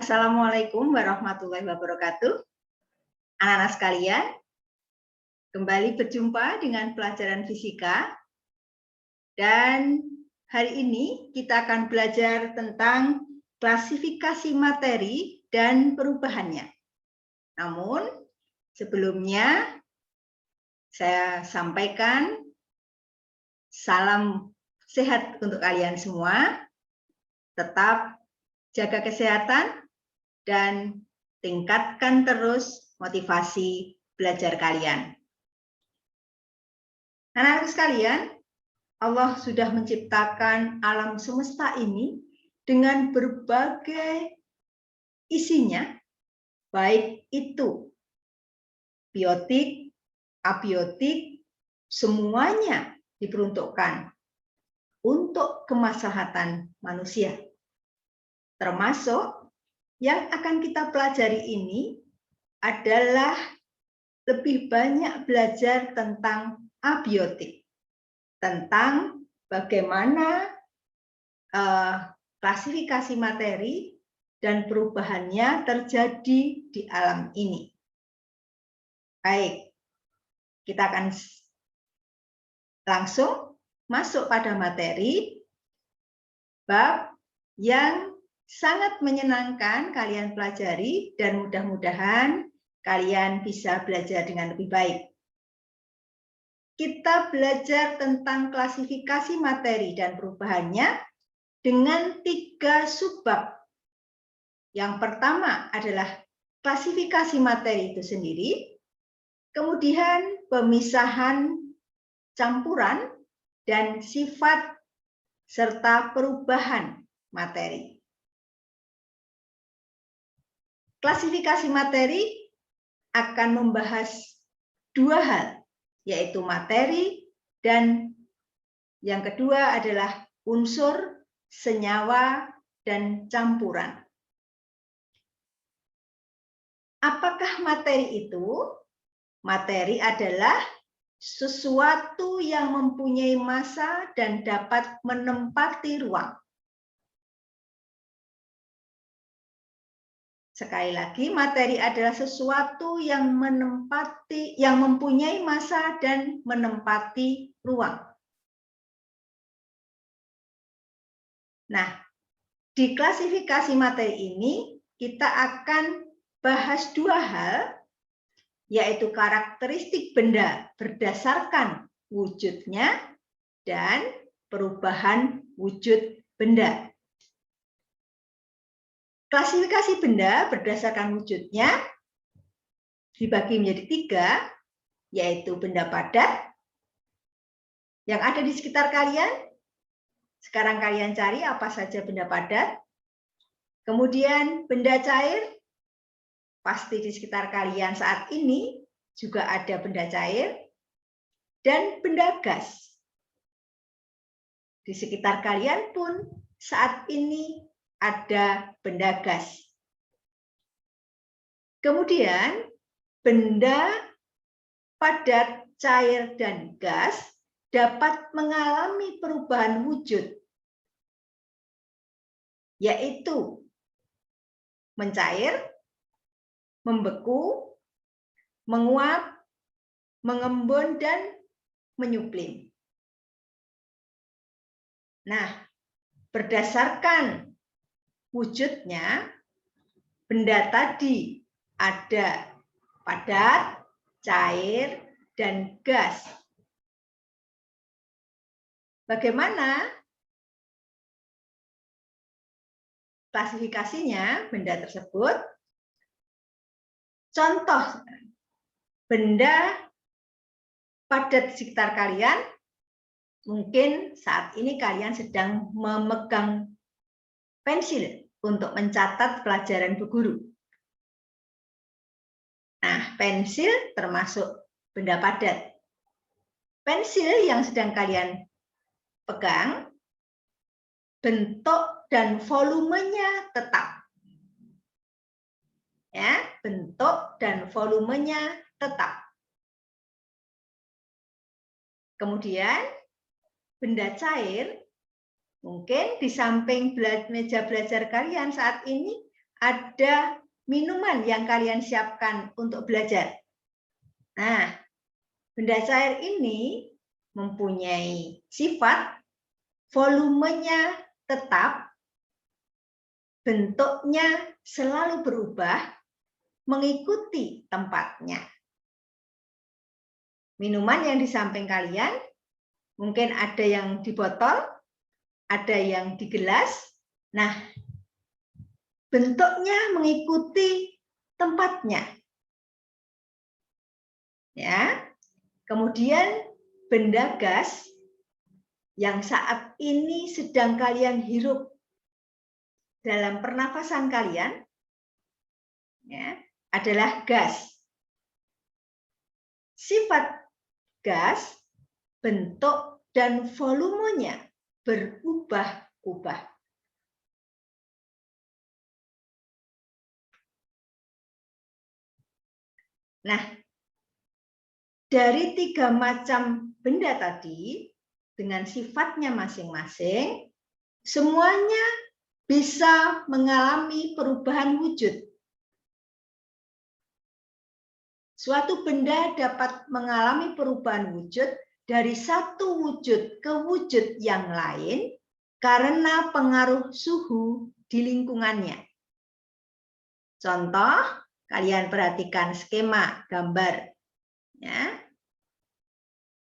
Assalamualaikum warahmatullahi wabarakatuh. Anak-anak sekalian, kembali berjumpa dengan pelajaran fisika. Dan hari ini kita akan belajar tentang klasifikasi materi dan perubahannya. Namun, sebelumnya saya sampaikan salam sehat untuk kalian semua. Tetap jaga kesehatan dan tingkatkan terus motivasi belajar kalian. Anak-anak sekalian, Allah sudah menciptakan alam semesta ini dengan berbagai isinya, baik itu biotik, abiotik, semuanya diperuntukkan untuk kemaslahatan manusia. Termasuk yang akan kita pelajari ini adalah lebih banyak belajar tentang abiotik, tentang bagaimana klasifikasi materi dan perubahannya terjadi di alam ini. Baik, kita akan langsung masuk pada materi bab yang sangat menyenangkan kalian pelajari dan mudah-mudahan kalian bisa belajar dengan lebih baik. Kita belajar tentang klasifikasi materi dan perubahannya dengan 3 subbab. Yang pertama adalah klasifikasi materi itu sendiri, kemudian pemisahan campuran dan sifat serta perubahan materi. Klasifikasi materi akan membahas 2 hal, yaitu materi dan yang kedua adalah unsur, senyawa, dan campuran. Apakah materi itu? Materi adalah sesuatu yang mempunyai massa dan dapat menempati ruang. Sekali lagi, materi adalah sesuatu yang mempunyai massa dan menempati ruang. Nah, di klasifikasi materi ini kita akan bahas 2 hal, yaitu karakteristik benda berdasarkan wujudnya dan perubahan wujud benda. Klasifikasi benda berdasarkan wujudnya dibagi menjadi 3, yaitu benda padat yang ada di sekitar kalian. Sekarang kalian cari apa saja benda padat. Kemudian benda cair, pasti di sekitar kalian saat ini juga ada benda cair. Dan benda gas. Di sekitar kalian pun saat ini ada benda gas. Kemudian benda padat, cair, dan gas dapat mengalami perubahan wujud, yaitu mencair, membeku, menguap, mengembun, dan menyuplim. Nah, berdasarkan wujudnya, benda tadi ada padat, cair, dan gas. Bagaimana klasifikasinya benda tersebut? Contoh benda padat di sekitar kalian, mungkin saat ini kalian sedang memegang pensil untuk mencatat pelajaran Bu Guru. Nah, pensil termasuk benda padat. Pensil yang sedang kalian pegang, bentuk dan volumenya tetap. Ya, bentuk dan volumenya tetap. Kemudian benda cair, mungkin di samping meja belajar kalian saat ini ada minuman yang kalian siapkan untuk belajar. Nah, benda cair ini mempunyai sifat volumenya tetap, bentuknya selalu berubah mengikuti tempatnya. Minuman yang di samping kalian mungkin ada yang di botol, ada yang di gelas. Nah, bentuknya mengikuti tempatnya. Ya. Kemudian benda gas yang saat ini sedang kalian hirup dalam pernafasan kalian, ya, adalah gas. Sifat gas, bentuk dan volumenya berubah-ubah. Nah, dari 3 macam benda tadi, dengan sifatnya masing-masing, semuanya bisa mengalami perubahan wujud. Suatu benda dapat mengalami perubahan wujud dari satu wujud ke wujud yang lain karena pengaruh suhu di lingkungannya. Contoh, kalian perhatikan skema gambar ya,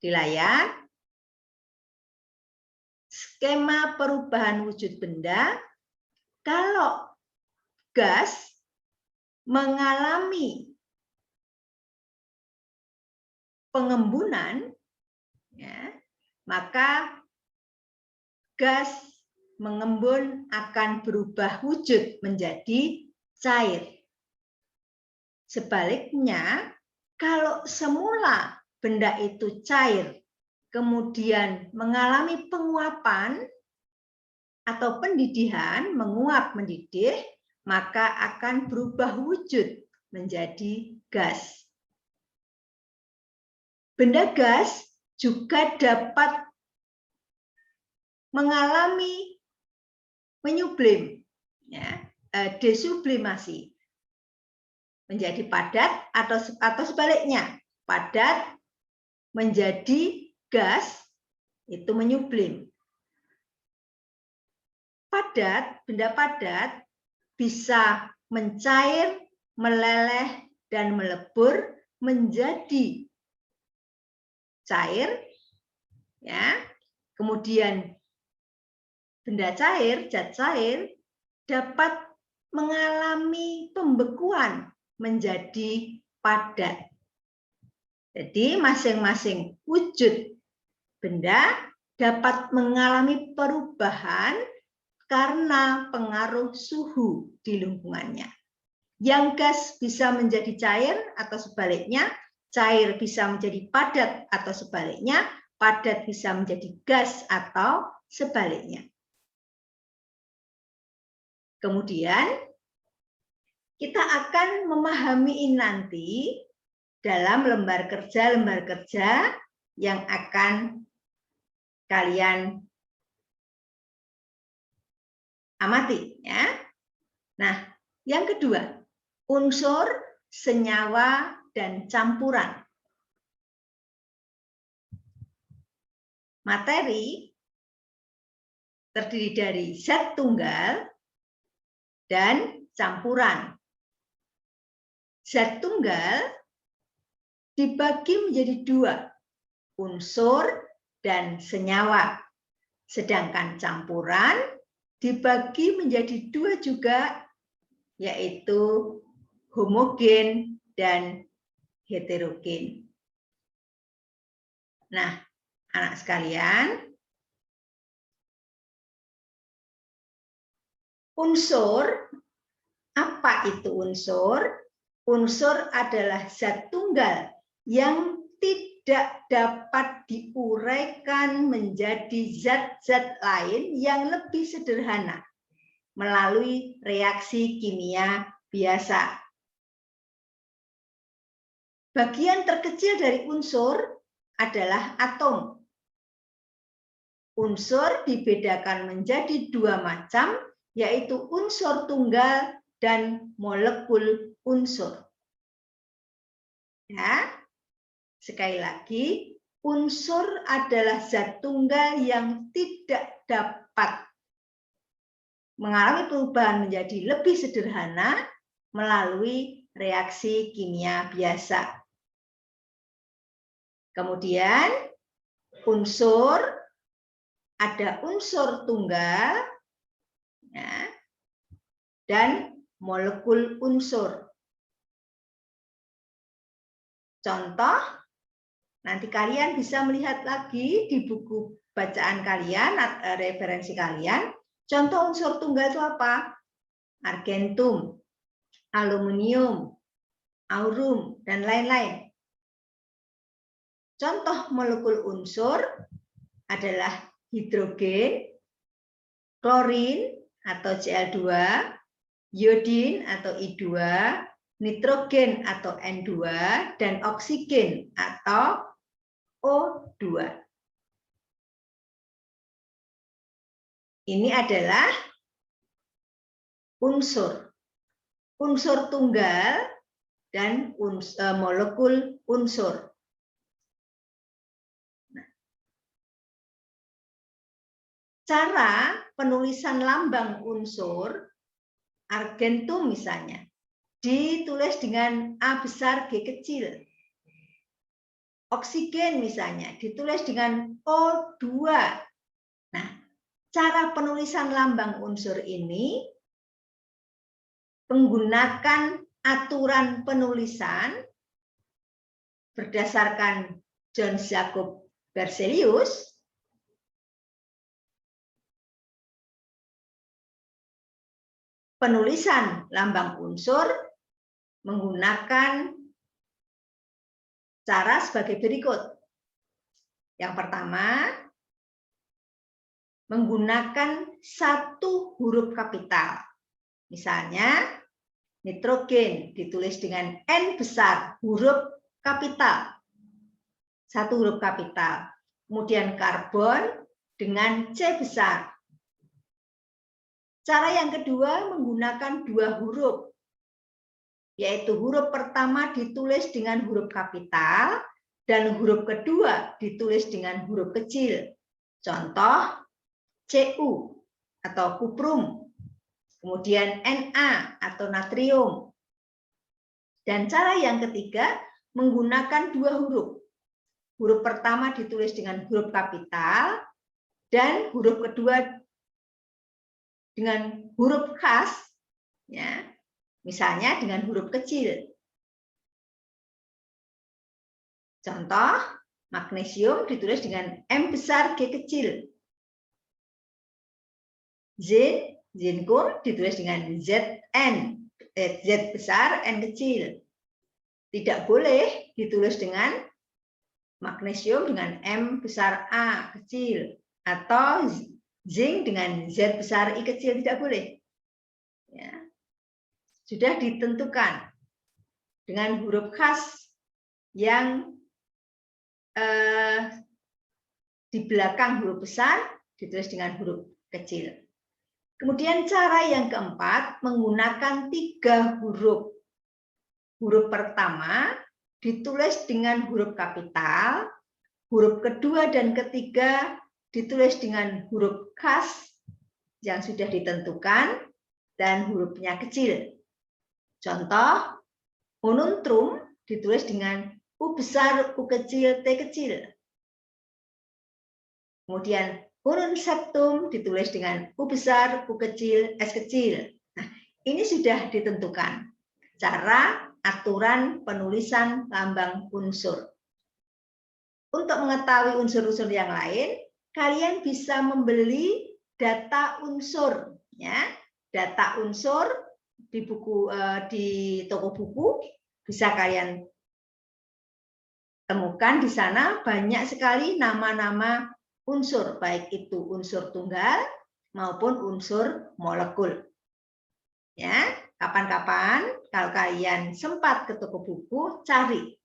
di layar. Skema perubahan wujud benda, kalau gas mengalami pengembunan, ya, maka gas mengembun akan berubah wujud menjadi cair. Sebaliknya, kalau semula benda itu cair, kemudian mengalami penguapan atau pendidihan, menguap mendidih, maka akan berubah wujud menjadi gas. Benda gas juga dapat mengalami menyublim, ya, desublimasi, menjadi padat atau sebaliknya, padat menjadi gas, itu menyublim. Padat, benda padat bisa mencair, meleleh, dan melebur menjadi cair, ya. Kemudian benda cair, zat cair dapat mengalami pembekuan menjadi padat. Jadi masing-masing wujud benda dapat mengalami perubahan karena pengaruh suhu di lingkungannya. Yang gas bisa menjadi cair atau sebaliknya, cair bisa menjadi padat atau sebaliknya, padat bisa menjadi gas atau sebaliknya. Kemudian kita akan memahami ini nanti dalam lembar kerja yang akan kalian amati, ya. Nah, yang kedua, unsur, senyawa, dan campuran. Materi terdiri dari zat tunggal dan campuran. Zat tunggal dibagi menjadi 2, unsur dan senyawa. Sedangkan campuran dibagi menjadi 2 juga, yaitu homogen dan heterogen. Nah, anak sekalian, unsur, apa itu unsur? Unsur adalah zat tunggal yang tidak dapat diuraikan menjadi zat-zat lain yang lebih sederhana melalui reaksi kimia biasa. Bagian terkecil dari unsur adalah atom. Unsur dibedakan menjadi 2 macam, yaitu unsur tunggal dan molekul unsur. Ya, sekali lagi, unsur adalah zat tunggal yang tidak dapat mengalami perubahan menjadi lebih sederhana melalui reaksi kimia biasa. Kemudian unsur, ada unsur tunggal ya, dan molekul unsur. Contoh, nanti kalian bisa melihat lagi di buku bacaan kalian, referensi kalian. Contoh unsur tunggal itu apa? Argentum, aluminium, aurum, dan lain-lain. Contoh molekul unsur adalah hidrogen, klorin atau Cl2, iodin atau I2, nitrogen atau N2, dan oksigen atau O2. Ini adalah unsur. Unsur tunggal dan molekul unsur. Cara penulisan lambang unsur, argentum misalnya, ditulis dengan A besar G kecil. Oksigen misalnya, ditulis dengan O2. Nah, cara penulisan lambang unsur ini menggunakan aturan penulisan berdasarkan John Jacob Berzelius. Penulisan lambang unsur menggunakan cara sebagai berikut. Yang pertama, menggunakan satu huruf kapital. Misalnya, nitrogen ditulis dengan N besar, huruf kapital. Satu huruf kapital. Kemudian karbon dengan C besar. Cara yang kedua menggunakan dua huruf, yaitu huruf pertama ditulis dengan huruf kapital dan huruf kedua ditulis dengan huruf kecil. Contoh Cu atau kuprum, kemudian Na atau natrium. Dan cara yang ketiga menggunakan dua huruf. Huruf pertama ditulis dengan huruf kapital dan huruf kedua dengan huruf khas, ya, misalnya dengan huruf kecil. Contoh, magnesium ditulis dengan M besar G kecil. Zinkum ditulis dengan Z besar N kecil. Tidak boleh ditulis dengan magnesium dengan M besar A kecil atau zinc dengan Z besar I kecil, tidak boleh. Ya. Sudah ditentukan dengan huruf khas yang di belakang huruf besar ditulis dengan huruf kecil. Kemudian cara yang keempat menggunakan tiga huruf. Huruf pertama ditulis dengan huruf kapital, huruf kedua dan ketiga ditulis dengan huruf khas yang sudah ditentukan dan hurufnya kecil. Contoh, onuntrum ditulis dengan U besar, U kecil, T kecil. Kemudian unun septum ditulis dengan U besar, U kecil, S kecil. Nah, ini sudah ditentukan cara aturan penulisan lambang unsur. Untuk mengetahui unsur-unsur yang lain, kalian bisa membeli data unsur, ya. Data unsur di buku di toko buku bisa kalian temukan di sana banyak sekali nama-nama unsur, baik itu unsur tunggal maupun unsur molekul. Ya, kapan-kapan kalau kalian sempat ke toko buku, cari.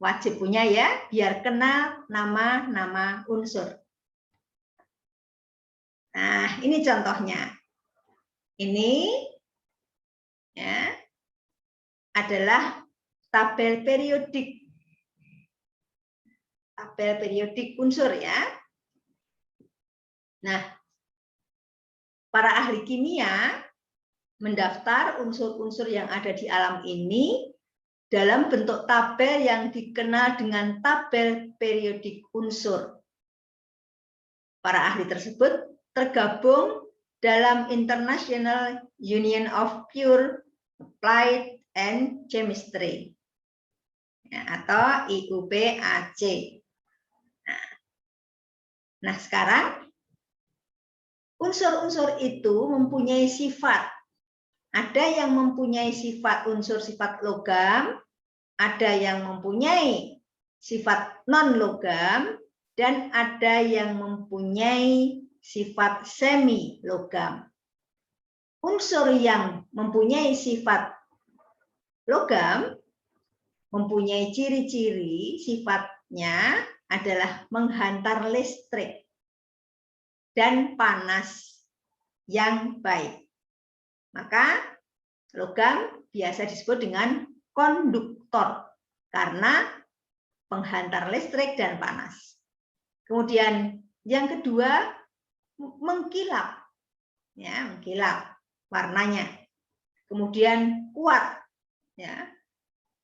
Wajib punya ya, biar kenal nama-nama unsur. Nah, ini contohnya. Ini ya, adalah tabel periodik. Tabel periodik unsur ya. Nah, para ahli kimia mendaftar unsur-unsur yang ada di alam ini dalam bentuk tabel yang dikenal dengan tabel periodik unsur. Para ahli tersebut tergabung dalam International Union of Pure Applied and Chemistry, ya, atau IUPAC. Nah, sekarang unsur-unsur itu mempunyai sifat. Ada yang mempunyai sifat unsur sifat logam, ada yang mempunyai sifat non-logam, dan ada yang mempunyai sifat semi-logam. Unsur yang mempunyai sifat logam mempunyai ciri-ciri sifatnya adalah menghantar listrik dan panas yang baik. Maka logam biasa disebut dengan konduktor karena penghantar listrik dan panas. Kemudian yang kedua, mengkilap, ya, mengkilap warnanya. Kemudian kuat, ya,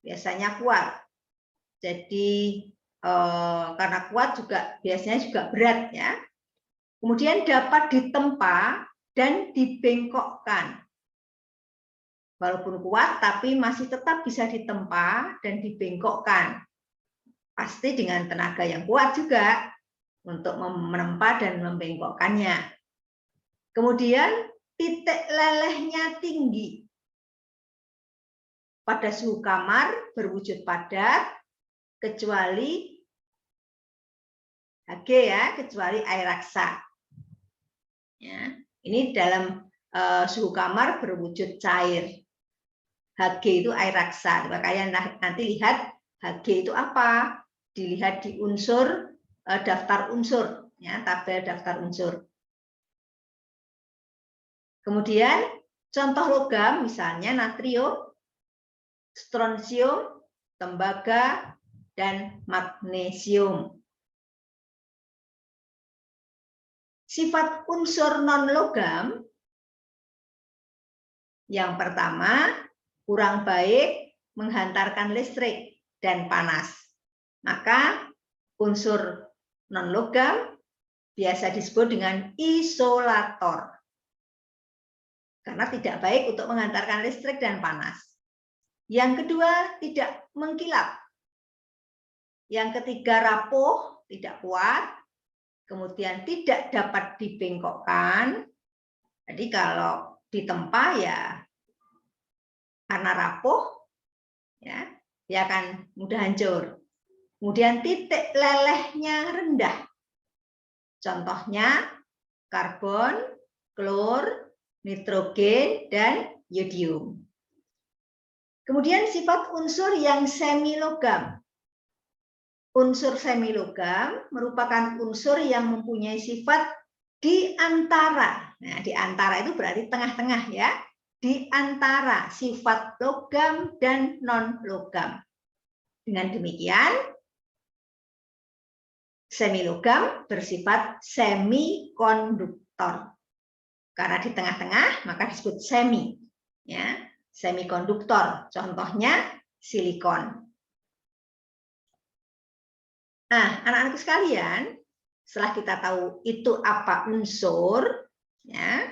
biasanya kuat. Jadi karena kuat juga biasanya juga berat, ya. Kemudian dapat ditempa dan dibengkokkan. Walaupun kuat, tapi masih tetap bisa ditempa dan dibengkokkan. Pasti dengan tenaga yang kuat juga untuk menempa dan membengkokkannya. Kemudian titik lelehnya tinggi. Pada suhu kamar berwujud padat, kecuali Hg, ya, kecuali air raksa. Ya, ini dalam suhu kamar berwujud cair. Hg itu air raksa. Makanya nanti lihat Hg itu apa? Dilihat di unsur daftar unsur, ya, tabel daftar unsur. Kemudian contoh logam misalnya natrium, strontium, tembaga, dan magnesium. Sifat unsur non-logam yang pertama, kurang baik menghantarkan listrik dan panas. Maka unsur non-logam biasa disebut dengan isolator. Karena tidak baik untuk menghantarkan listrik dan panas. Yang kedua, tidak mengkilap. Yang ketiga, rapuh, tidak kuat. Kemudian tidak dapat dibengkokkan. Jadi kalau ditempa ya karena rapuh, ya, dia akan mudah hancur. Kemudian titik lelehnya rendah. Contohnya karbon, klor, nitrogen, dan yodium. Kemudian sifat unsur yang semilogam. Unsur semilogam merupakan unsur yang mempunyai sifat di antara. Nah, di antara itu berarti tengah-tengah, ya. Di antara sifat logam dan non-logam. Dengan demikian, semilogam bersifat semikonduktor. Karena di tengah-tengah, maka disebut semi. Ya, semikonduktor. Contohnya silikon. Nah, anak-anakku sekalian, setelah kita tahu itu apa unsur, ya,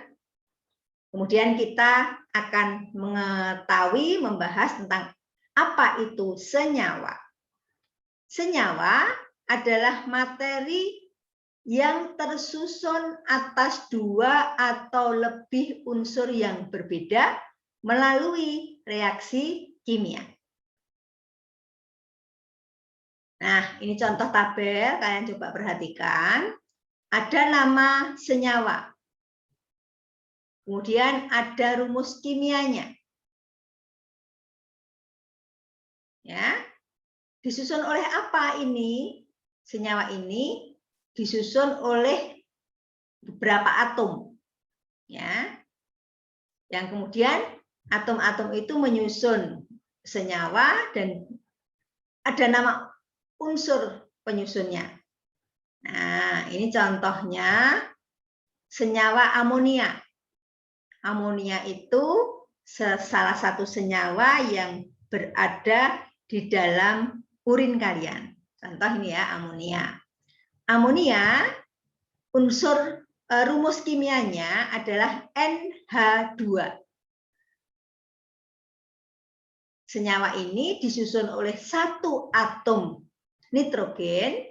kemudian kita akan mengetahui, membahas tentang apa itu senyawa. Senyawa adalah materi yang tersusun atas dua atau lebih unsur yang berbeda melalui reaksi kimia. Nah, ini contoh tabel, kalian coba perhatikan. Ada nama senyawa. Kemudian ada rumus kimianya. Ya. Disusun oleh apa ini? Senyawa ini disusun oleh beberapa atom. Ya. Yang kemudian Atom-atom itu menyusun senyawa dan ada nama unsur penyusunnya. Nah, ini contohnya senyawa amonia. Amonia itu salah satu senyawa yang berada di dalam urin kalian. Contoh ini ya, amonia. Amonia, unsur rumus kimianya adalah NH2. Senyawa ini disusun oleh satu atom nitrogen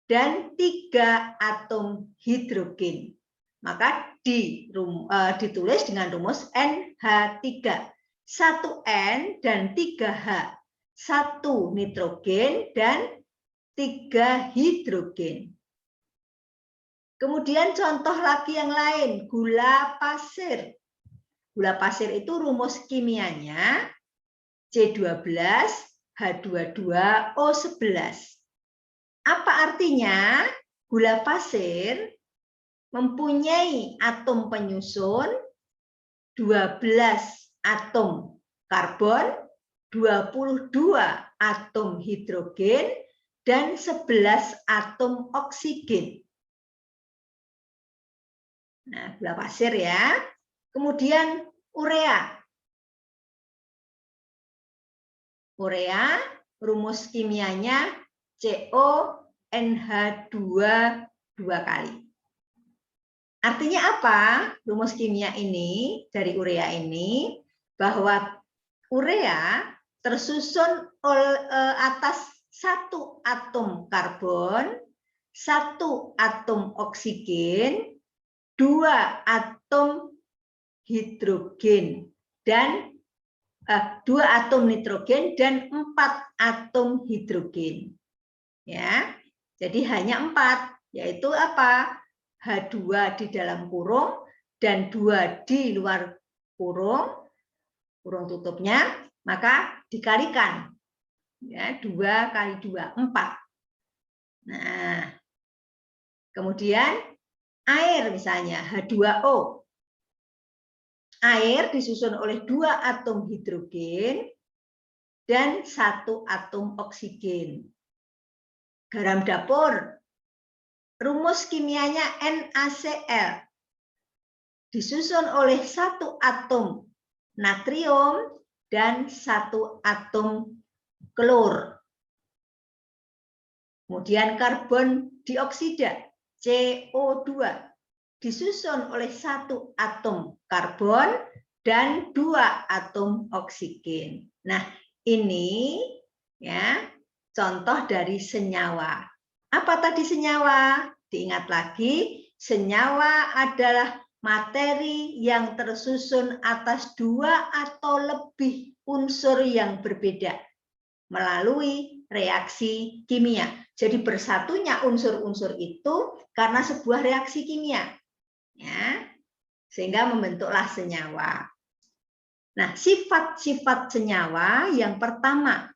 dan 3 atom hidrogen. Maka ditulis dengan rumus NH3. 1 N dan 3 H. 1 nitrogen dan 3 hidrogen. Kemudian contoh lagi yang lain, gula pasir. Gula pasir itu rumus kimianya C12H22O11. Apa artinya? Gula pasir mempunyai atom penyusun 12 atom karbon, 22 atom hidrogen, dan 11 atom oksigen. Nah, gula pasir ya. Kemudian urea. Urea, rumus kimianya CONH2 2 kali. Artinya apa? Rumus kimia ini dari urea ini bahwa urea tersusun atas 1 atom karbon, 1 atom oksigen, 2 atom hidrogen dan 2 atom nitrogen dan 4 atom hidrogen. Ya. Jadi hanya 4, yaitu apa? H2 di dalam kurung dan 2 di luar kurung tutupnya, maka dikalikan. Ya, 2 kali 2, 4. Nah, kemudian air misalnya H2O. Air disusun oleh 2 atom hidrogen dan 1 atom oksigen. Garam dapur, rumus kimianya NaCl. Disusun oleh 1 atom natrium dan 1 atom klor. Kemudian karbon dioksida, CO2. Disusun oleh 1 atom karbon dan 2 atom oksigen. Nah, ini ya contoh dari senyawa. Apa tadi senyawa? Diingat lagi, senyawa adalah materi yang tersusun atas 2 atau lebih unsur yang berbeda melalui reaksi kimia. Jadi bersatunya unsur-unsur itu karena sebuah reaksi kimia. Ya, sehingga membentuklah senyawa. Nah, sifat-sifat senyawa yang pertama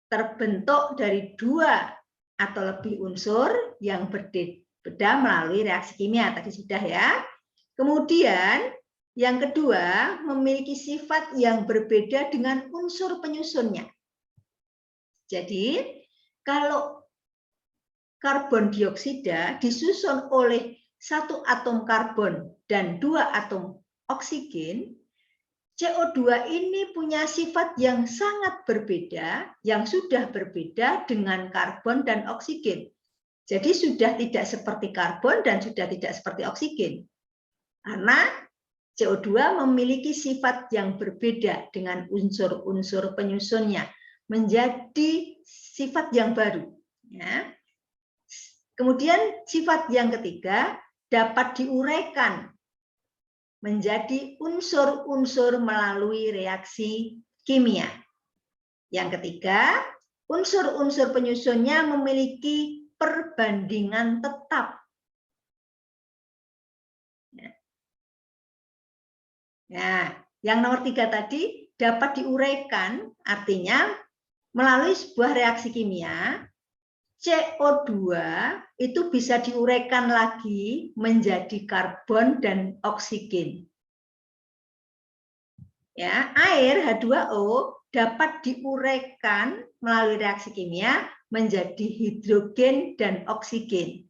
terbentuk dari 2 atau lebih unsur yang berbeda melalui reaksi kimia. Tadi sudah ya. Kemudian yang kedua memiliki sifat yang berbeda dengan unsur penyusunnya. Jadi kalau karbon dioksida disusun oleh 1 atom karbon dan 2 atom oksigen, CO2 ini punya sifat yang sangat berbeda, yang sudah berbeda dengan karbon dan oksigen. Jadi sudah tidak seperti karbon dan sudah tidak seperti oksigen. Karena CO2 memiliki sifat yang berbeda dengan unsur-unsur penyusunnya, menjadi sifat yang baru. Ya. Kemudian sifat yang ketiga dapat diuraikan menjadi unsur-unsur melalui reaksi kimia. Yang ketiga, unsur-unsur penyusunnya memiliki perbandingan tetap. Nah, yang nomor 3 tadi dapat diuraikan, artinya melalui sebuah reaksi kimia, CO2 itu bisa diuraikan lagi menjadi karbon dan oksigen. ya, air H2O dapat diuraikan melalui reaksi kimia menjadi hidrogen dan oksigen.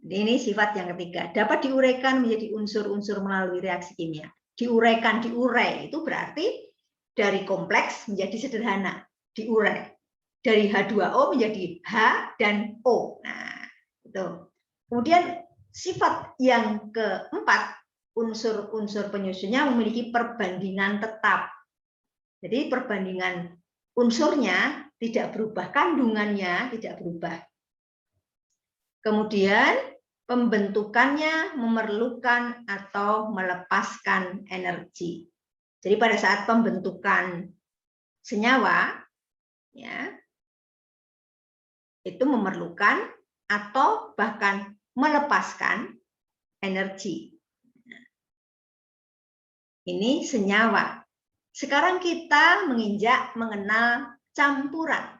Ini sifat yang ketiga, dapat diuraikan menjadi unsur-unsur melalui reaksi kimia. Diuraikan, diurai itu berarti dari kompleks menjadi sederhana, diurai. Dari H2O menjadi H dan O. Nah, itu. Kemudian sifat yang keempat, unsur-unsur penyusunnya memiliki perbandingan tetap. Jadi perbandingan unsurnya tidak berubah, kandungannya tidak berubah. Kemudian pembentukannya memerlukan atau melepaskan energi. Jadi pada saat pembentukan senyawa, ya, itu memerlukan atau bahkan melepaskan energi. Ini senyawa. Sekarang kita mengenal campuran.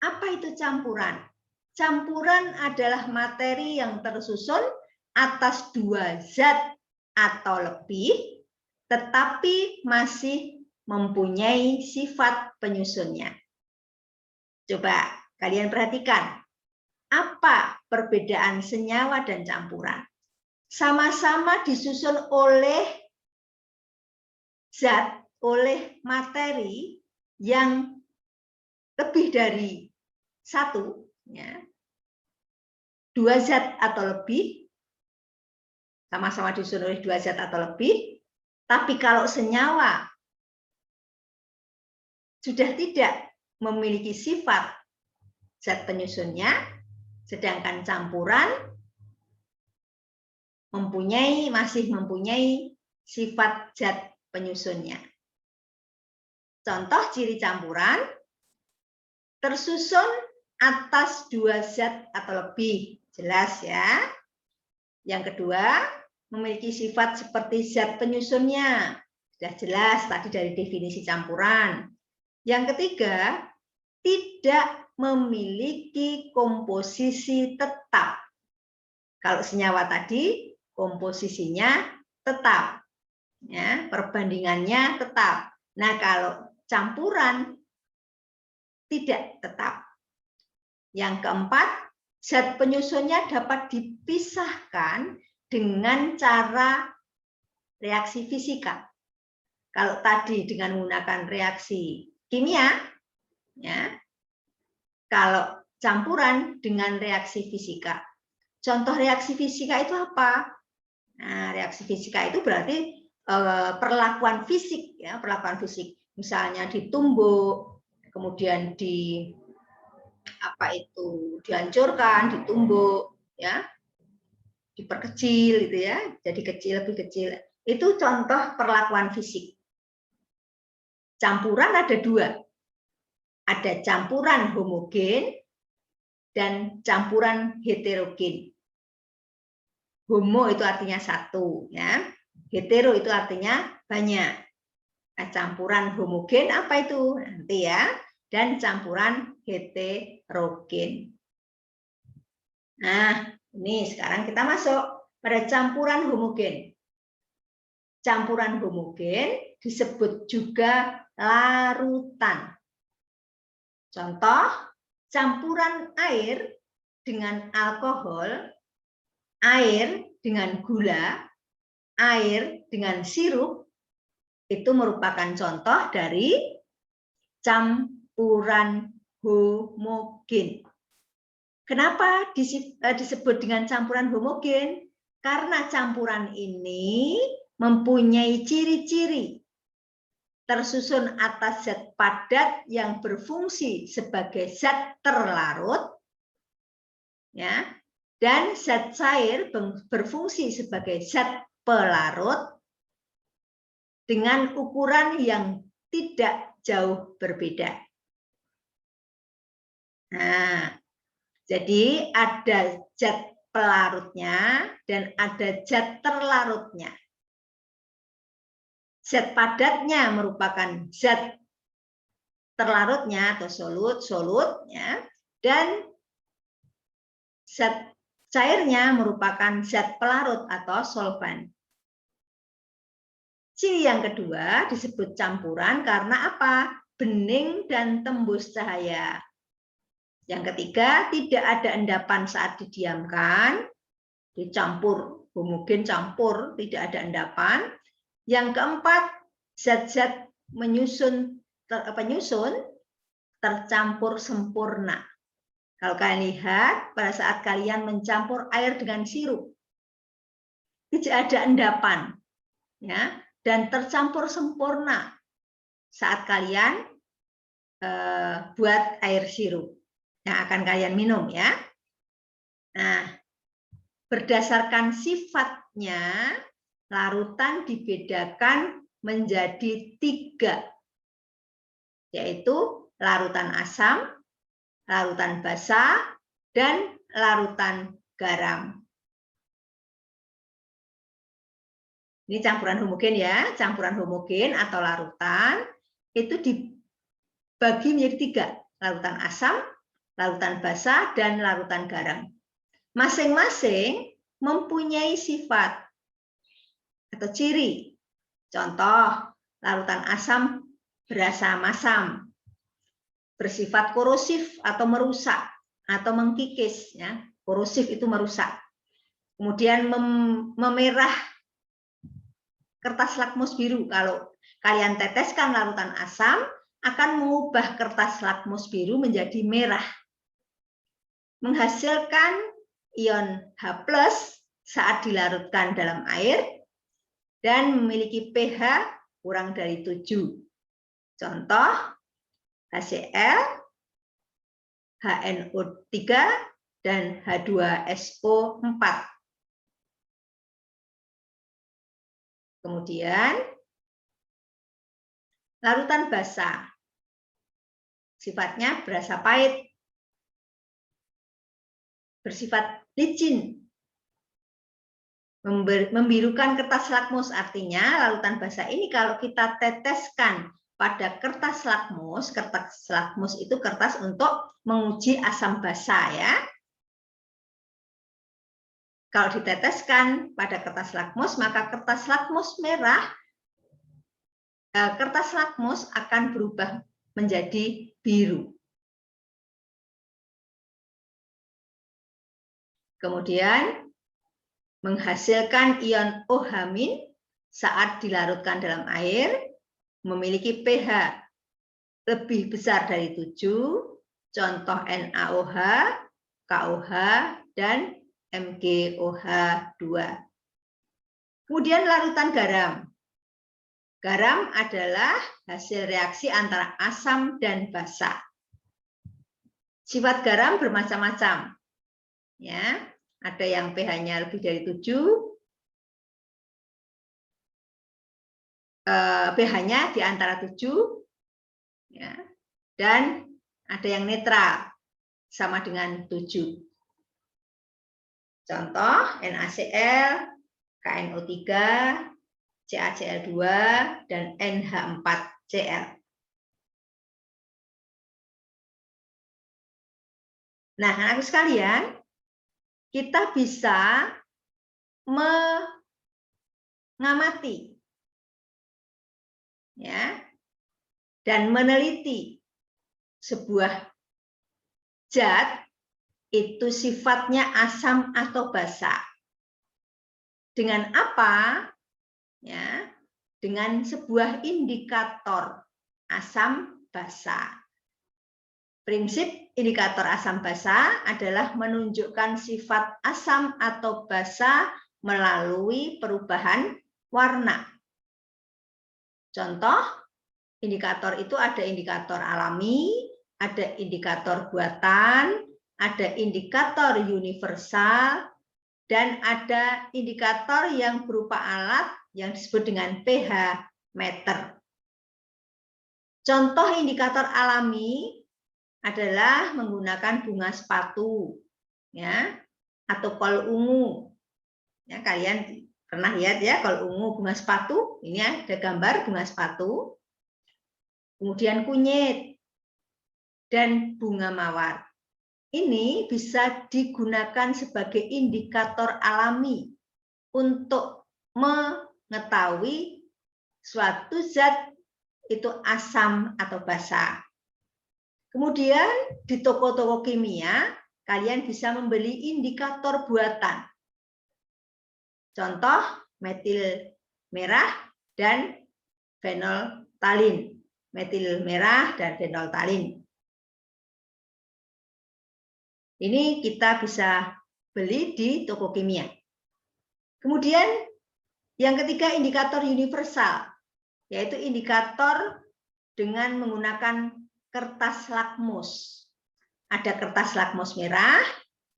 Apa itu campuran? Campuran adalah materi yang tersusun atas dua zat atau lebih, tetapi masih mempunyai sifat penyusunnya. Coba kalian perhatikan, apa perbedaan senyawa dan campuran? Sama-sama disusun oleh zat, oleh materi yang lebih dari satu, ya. Dua zat atau lebih, sama-sama disusun oleh dua zat atau lebih, tapi kalau senyawa sudah tidak memiliki sifat zat penyusunnya, sedangkan campuran masih mempunyai sifat zat penyusunnya. Contoh ciri campuran, tersusun atas dua zat atau lebih. Jelas ya. Yang kedua, memiliki sifat seperti zat penyusunnya. Sudah jelas tadi dari definisi campuran. Yang ketiga, tidak memiliki komposisi tetap. Kalau senyawa tadi, komposisinya tetap. Ya, perbandingannya tetap. Nah, kalau campuran tidak tetap. Yang keempat, zat penyusunnya dapat dipisahkan dengan cara reaksi fisika. Kalau tadi dengan menggunakan reaksi kimia, ya. Kalau campuran dengan reaksi fisika. Contoh reaksi fisika itu apa? Nah, reaksi fisika itu berarti perlakuan fisik, ya, perlakuan fisik. Misalnya ditumbuk, kemudian dihancurkan, ditumbuk, ya, diperkecil, gitu ya, jadi kecil, lebih kecil. Itu contoh perlakuan fisik. Campuran ada dua, ada campuran homogen dan campuran heterogen. Homo itu artinya satu, ya. Hetero itu artinya banyak. Nah, campuran homogen apa itu? Nanti ya. Dan campuran heterogen. Nah, ini sekarang kita masuk pada campuran homogen. Campuran homogen disebut juga larutan. Contoh, campuran air dengan alkohol, air dengan gula, air dengan sirup, itu merupakan contoh dari campuran homogen. Kenapa disebut dengan campuran homogen? Karena campuran ini mempunyai ciri-ciri tersusun atas zat padat yang berfungsi sebagai zat terlarut, ya, dan zat cair berfungsi sebagai zat pelarut dengan ukuran yang tidak jauh berbeda. Nah, jadi ada zat pelarutnya dan ada zat terlarutnya. Zat padatnya merupakan zat terlarutnya atau solut, ya, dan zat cairnya merupakan zat pelarut atau solvan. Ciri yang kedua disebut campuran karena apa? Bening dan tembus cahaya. Yang ketiga, tidak ada endapan saat didiamkan, dicampur, homogen campur, tidak ada endapan. Yang keempat, zat-zat menyusun tercampur sempurna. Kalau kalian lihat, pada saat kalian mencampur air dengan sirup, tidak ada endapan, ya, dan tercampur sempurna saat kalian buat air sirup yang akan kalian minum, ya. Nah, berdasarkan sifatnya, larutan dibedakan menjadi 3, yaitu larutan asam, larutan basa, dan larutan garam. Ini campuran homogen ya, campuran homogen atau larutan itu dibagi menjadi 3, larutan asam, larutan basa, dan larutan garam. Masing-masing mempunyai sifat atau ciri. Contoh, larutan asam berasa masam, bersifat korosif atau merusak atau mengkikis, ya. Korosif itu merusak. Kemudian memerah kertas lakmus biru. Kalau kalian teteskan larutan asam, akan mengubah kertas lakmus biru menjadi merah. Menghasilkan ion H+ saat dilarutkan dalam air dan memiliki pH kurang dari 7. Contoh, HCl, HNO3, dan H2SO4. Kemudian, larutan basa. Sifatnya berasa pahit, bersifat licin, membirukan kertas lakmus. Artinya, larutan basa ini kalau kita teteskan pada kertas lakmus itu kertas untuk menguji asam basa, ya. Kalau diteteskan pada kertas lakmus, maka kertas lakmus merah, kertas lakmus akan berubah menjadi biru. Kemudian menghasilkan ion OH- saat dilarutkan dalam air, memiliki pH lebih besar dari 7, contoh NaOH, KOH, dan MgOH2. Kemudian larutan garam. Garam adalah hasil reaksi antara asam dan basa. Sifat garam bermacam-macam. Ya, ada yang pH-nya lebih dari 7, pH-nya di antara 7, ya, dan ada yang netral, sama dengan 7. Contoh, NaCl, KNO3, CaCl2, dan NH4Cl. Nah, anak-anak sekalian, kita bisa mengamati, ya, dan meneliti sebuah zat itu sifatnya asam atau basa. Dengan apa? Ya, dengan sebuah indikator asam basa. Prinsip indikator asam basa adalah menunjukkan sifat asam atau basa melalui perubahan warna. Contoh, indikator itu ada indikator alami, ada indikator buatan, ada indikator universal, dan ada indikator yang berupa alat yang disebut dengan pH meter. Contoh indikator alami adalah menggunakan bunga sepatu, ya, atau kol ungu. Ya, kalian pernah lihat ya kol ungu bunga sepatu? Ini ada gambar bunga sepatu. Kemudian kunyit dan bunga mawar. Ini bisa digunakan sebagai indikator alami untuk mengetahui suatu zat itu asam atau basa. Kemudian di toko-toko kimia, kalian bisa membeli indikator buatan. Contoh metil merah dan fenoltalin. Metil merah dan fenoltalin. Ini kita bisa beli di toko kimia. Kemudian yang ketiga indikator universal, yaitu indikator dengan menggunakan kertas lakmus. Ada kertas lakmus merah,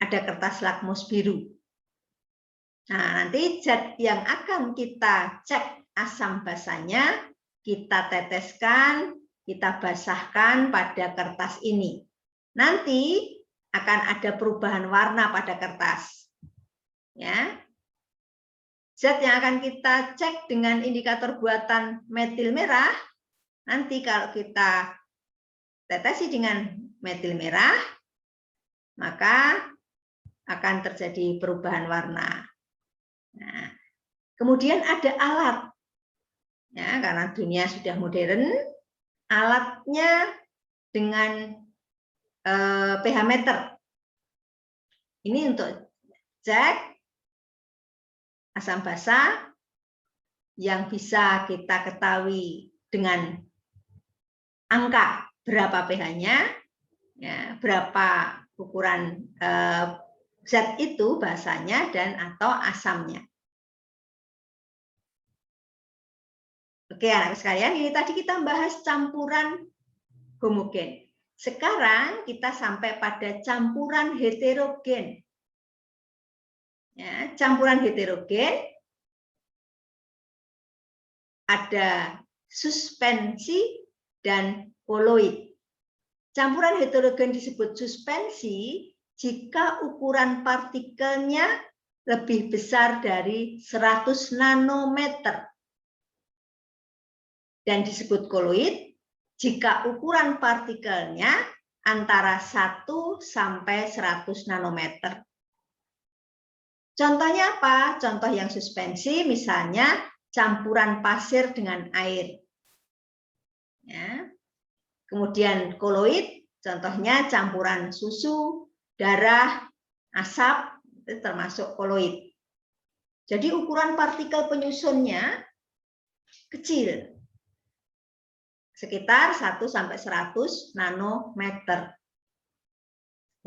ada kertas lakmus biru. Nah, nanti zat yang akan kita cek asam basanya, kita teteskan, kita basahkan pada kertas ini. Nanti akan ada perubahan warna pada kertas. Ya. Zat yang akan kita cek dengan indikator buatan metil merah, nanti kalau kita tetesi dengan metil merah, maka akan terjadi perubahan warna. Nah, kemudian ada alat. Ya, karena dunia sudah modern, alatnya dengan pH meter. Ini untuk cek asam basa yang bisa kita ketahui dengan angka berapa pH-nya, ya, berapa ukuran zat itu basanya dan atau asamnya. Oke, anak sekalian, ini tadi kita bahas campuran homogen. Sekarang kita sampai pada campuran heterogen. Ya, campuran heterogen ada suspensi dan koloid. Campuran heterogen disebut suspensi jika ukuran partikelnya lebih besar dari 100 nanometer. Dan disebut koloid jika ukuran partikelnya antara 1 sampai 100 nanometer. Contohnya apa? Contoh yang suspensi misalnya campuran pasir dengan air. Ya. Kemudian koloid, contohnya campuran susu, darah, asap, itu termasuk koloid. Jadi ukuran partikel penyusunnya kecil, sekitar 1 sampai 100 nanometer.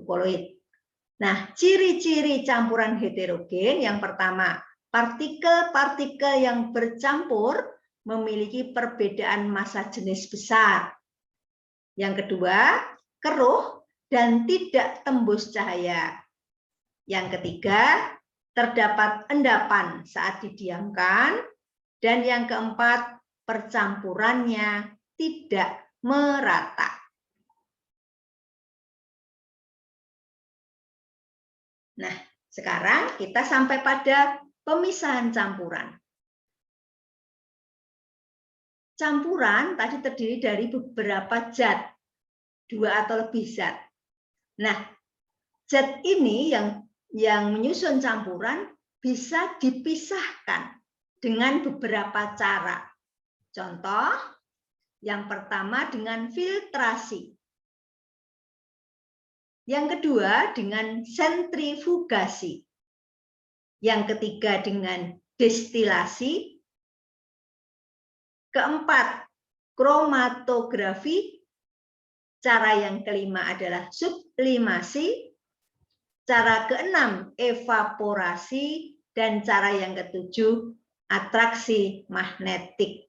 Koloid. Nah, ciri-ciri campuran heterogen yang pertama, partikel-partikel yang bercampur memiliki perbedaan massa jenis besar. Yang kedua, keruh dan tidak tembus cahaya. Yang ketiga, terdapat endapan saat didiamkan. Dan yang keempat, percampurannya tidak merata. Nah, sekarang kita sampai pada pemisahan campuran. Campuran tadi terdiri dari beberapa zat, 2 atau lebih zat. Nah, zat ini yang menyusun campuran bisa dipisahkan dengan beberapa cara. Contoh, yang pertama dengan filtrasi. Yang kedua dengan sentrifugasi. Yang ketiga dengan destilasi. Keempat, kromatografi. Cara yang kelima adalah sublimasi. Cara keenam, evaporasi. Dan cara yang ketujuh, atraksi magnetik.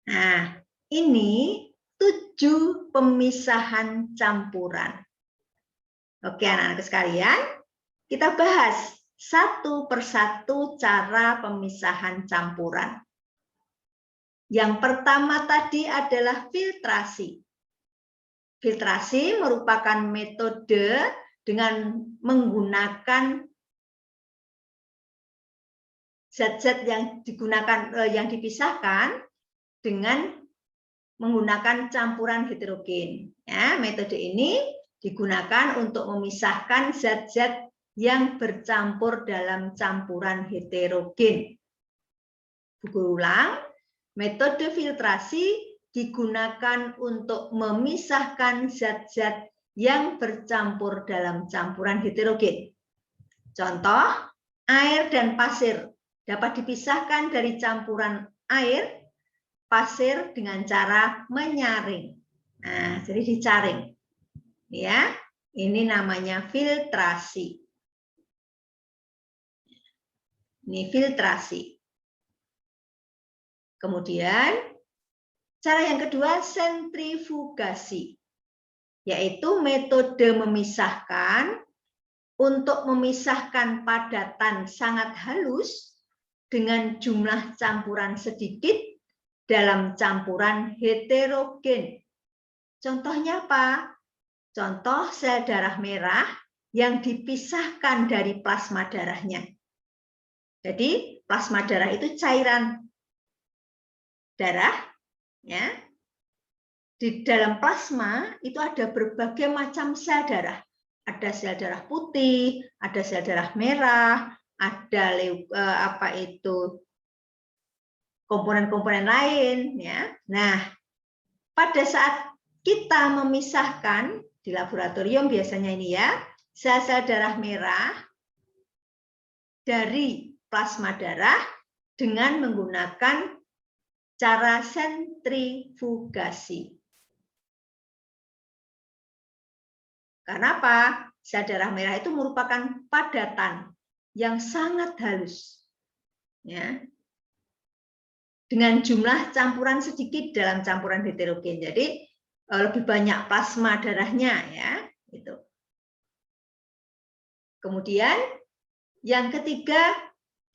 Nah, ini 7 pemisahan campuran. Oke, anak-anak sekalian, kita bahas satu persatu cara pemisahan campuran. Yang pertama tadi adalah filtrasi. Filtrasi merupakan metode dengan menggunakan zat-zat yang dipisahkan dengan menggunakan campuran heterogen. Ya, metode ini digunakan untuk memisahkan zat-zat yang bercampur dalam campuran heterogen. Berulang, metode filtrasi digunakan untuk memisahkan zat-zat yang bercampur dalam campuran heterogen. Contoh, air dan pasir dapat dipisahkan dari campuran air, pasir dengan cara menyaring. Nah, jadi dicaring. Ya, ini namanya filtrasi. Ini filtrasi. Kemudian, cara yang kedua, sentrifugasi, yaitu metode memisahkan untuk memisahkan padatan sangat halus dengan jumlah campuran sedikit dalam campuran heterogen. Contohnya apa? Contoh sel darah merah yang dipisahkan dari plasma darahnya. Jadi, plasma darah itu cairan darah, ya. Di dalam plasma itu ada berbagai macam sel darah. Ada sel darah putih, ada sel darah merah, ada komponen-komponen lain, ya. Nah, pada saat kita memisahkan di laboratorium biasanya ini ya, sel-sel darah merah dari plasma darah dengan menggunakan cara sentrifugasi. Karena apa? Sel darah merah itu merupakan padatan yang sangat halus, ya, dengan jumlah campuran sedikit dalam campuran heterogen. Jadi lebih banyak plasma darahnya, ya, gitu. Kemudian yang ketiga,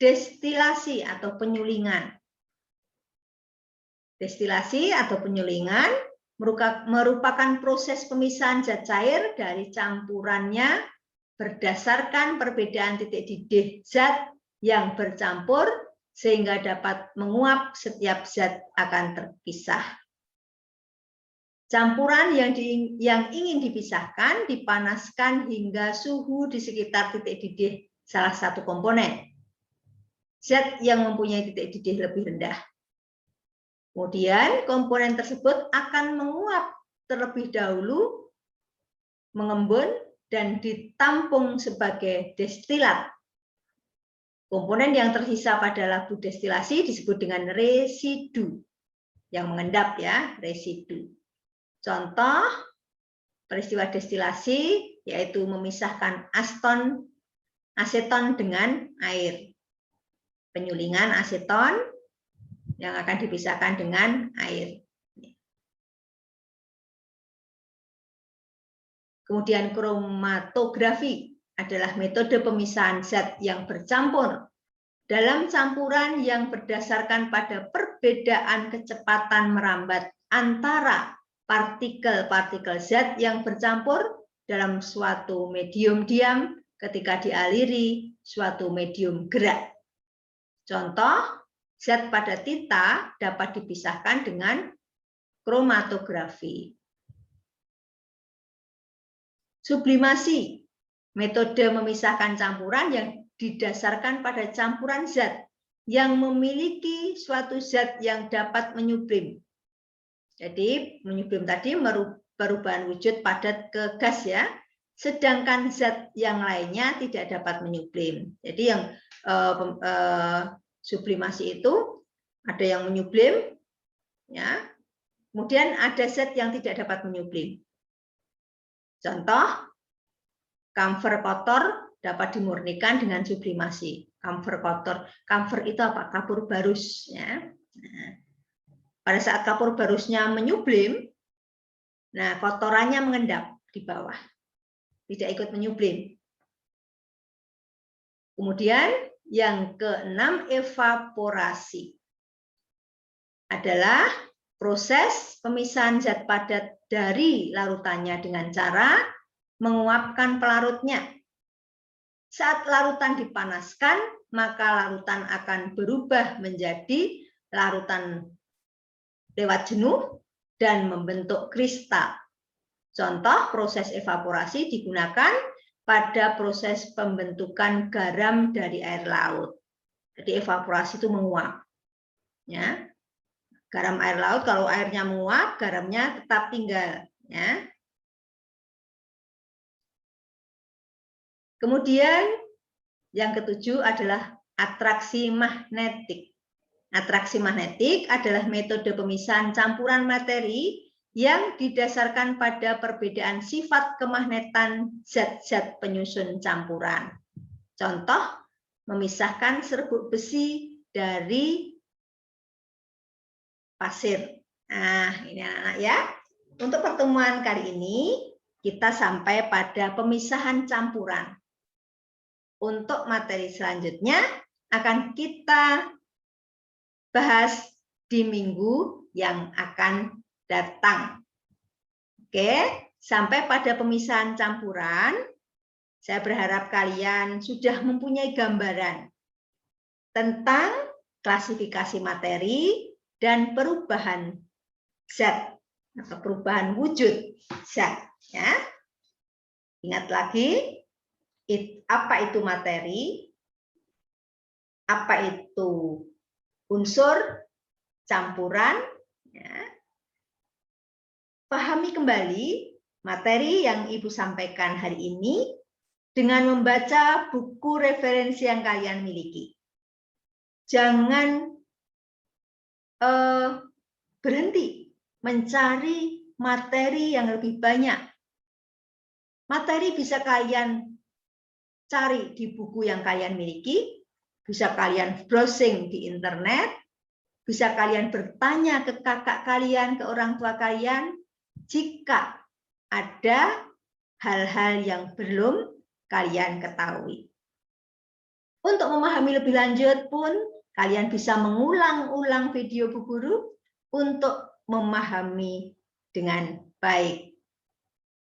destilasi atau penyulingan. Destilasi atau penyulingan merupakan proses pemisahan zat cair dari campurannya berdasarkan perbedaan titik didih zat yang bercampur sehingga dapat menguap setiap zat akan terpisah. Campuran yang ingin dipisahkan dipanaskan hingga suhu di sekitar titik didih salah satu komponen. Zat yang mempunyai titik didih lebih rendah. Kemudian komponen tersebut akan menguap terlebih dahulu, mengembun, dan ditampung sebagai destilat. Komponen yang tersisa pada labu destilasi disebut dengan residu. Yang mengendap ya, residu. Contoh peristiwa destilasi yaitu memisahkan aseton dengan air. Penyulingan aseton yang akan dipisahkan dengan air. Kemudian kromatografi adalah metode pemisahan zat yang bercampur dalam campuran yang berdasarkan pada perbedaan kecepatan merambat antara partikel-partikel zat yang bercampur dalam suatu medium diam ketika dialiri suatu medium gerak. Contoh, zat pada tinta dapat dipisahkan dengan kromatografi. Sublimasi, metode memisahkan campuran yang didasarkan pada campuran zat yang memiliki suatu zat yang dapat menyublim. Jadi, menyublim tadi perubahan wujud padat ke gas ya, sedangkan zat yang lainnya tidak dapat menyublim. Jadi yang sublimasi itu ada yang menyublim, ya. Kemudian ada zat yang tidak dapat menyublim. Contoh, kamfer kotor dapat dimurnikan dengan sublimasi. Kamfer kotor, kamfer itu apa? Kapur barus, ya. Nah, pada saat kapur barusnya menyublim, nah kotorannya mengendap di bawah, tidak ikut menyublim. Kemudian yang keenam, evaporasi adalah proses pemisahan zat padat dari larutannya dengan cara menguapkan pelarutnya. Saat larutan dipanaskan, maka larutan akan berubah menjadi larutan lewat jenuh dan membentuk kristal. Contoh proses evaporasi digunakan pada proses pembentukan garam dari air laut. Jadi evaporasi itu menguap. Ya. Garam air laut, kalau airnya menguap, garamnya tetap tinggal. Ya. Kemudian yang ketujuh adalah atraksi magnetik. Atraksi magnetik adalah metode pemisahan campuran materi yang didasarkan pada perbedaan sifat kemagnetan zat-zat penyusun campuran. Contoh, memisahkan serbuk besi dari pasir. Nah, ini anak-anak ya. Untuk pertemuan kali ini, kita sampai pada pemisahan campuran. Untuk materi selanjutnya, akan kita bahas di minggu yang akan datang. Oke, sampai pada pemisahan campuran, saya berharap kalian sudah mempunyai gambaran tentang klasifikasi materi dan perubahan zat atau perubahan wujud zat. Ya. Ingat lagi, apa itu materi, apa itu unsur, campuran. Ya. Pahami kembali materi yang Ibu sampaikan hari ini dengan membaca buku referensi yang kalian miliki. Jangan berhenti mencari materi yang lebih banyak. Materi bisa kalian cari di buku yang kalian miliki, bisa kalian browsing di internet, bisa kalian bertanya ke kakak kalian, ke orang tua kalian, jika ada hal-hal yang belum kalian ketahui. Untuk memahami lebih lanjut pun, kalian bisa mengulang-ulang video Bu Guru untuk memahami dengan baik.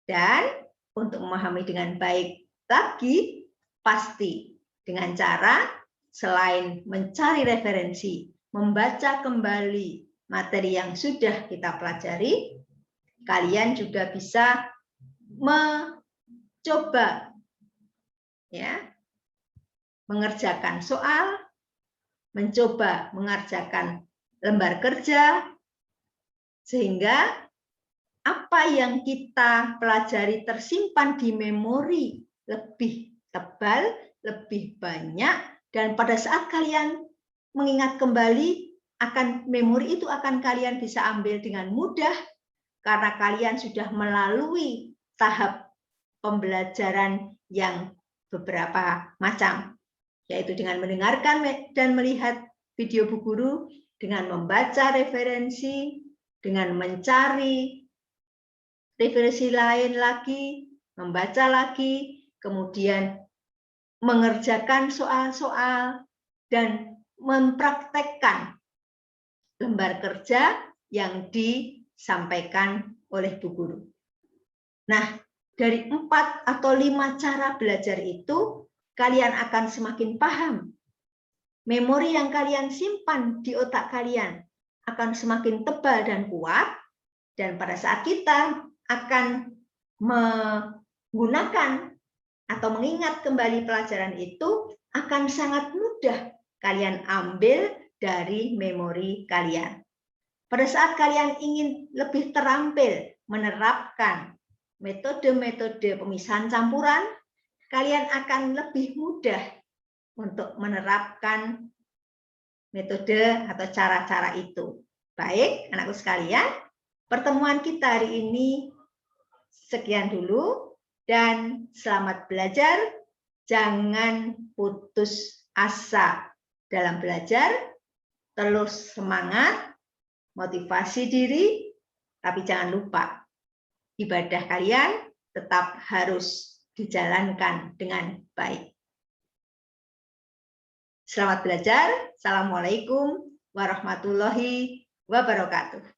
Dan untuk memahami dengan baik lagi, pasti dengan cara selain mencari referensi, membaca kembali materi yang sudah kita pelajari, kalian juga bisa mencoba ya, mengerjakan soal, mencoba mengerjakan lembar kerja, sehingga apa yang kita pelajari tersimpan di memori lebih tebal, lebih banyak, dan pada saat kalian mengingat kembali, memori itu akan kalian bisa ambil dengan mudah, karena kalian sudah melalui tahap pembelajaran yang beberapa macam, yaitu dengan mendengarkan dan melihat video Bu Guru, dengan membaca referensi, dengan mencari referensi lain lagi, membaca lagi, kemudian mengerjakan soal-soal, dan mempraktekkan lembar kerja yang disampaikan oleh Bu Guru. Nah, dari 4 atau 5 cara belajar itu, kalian akan semakin paham. Memori yang kalian simpan di otak kalian akan semakin tebal dan kuat, dan pada saat kita akan menggunakan atau mengingat kembali pelajaran itu, akan sangat mudah kalian ambil dari memori kalian. Pada saat kalian ingin lebih terampil menerapkan metode-metode pemisahan campuran, kalian akan lebih mudah untuk menerapkan metode atau cara-cara itu. Baik, anakku sekalian, pertemuan kita hari ini sekian dulu, dan selamat belajar. Jangan putus asa dalam belajar, terus semangat, motivasi diri, tapi jangan lupa ibadah kalian tetap harus dijalankan dengan baik. Selamat belajar. Assalamualaikum warahmatullahi wabarakatuh.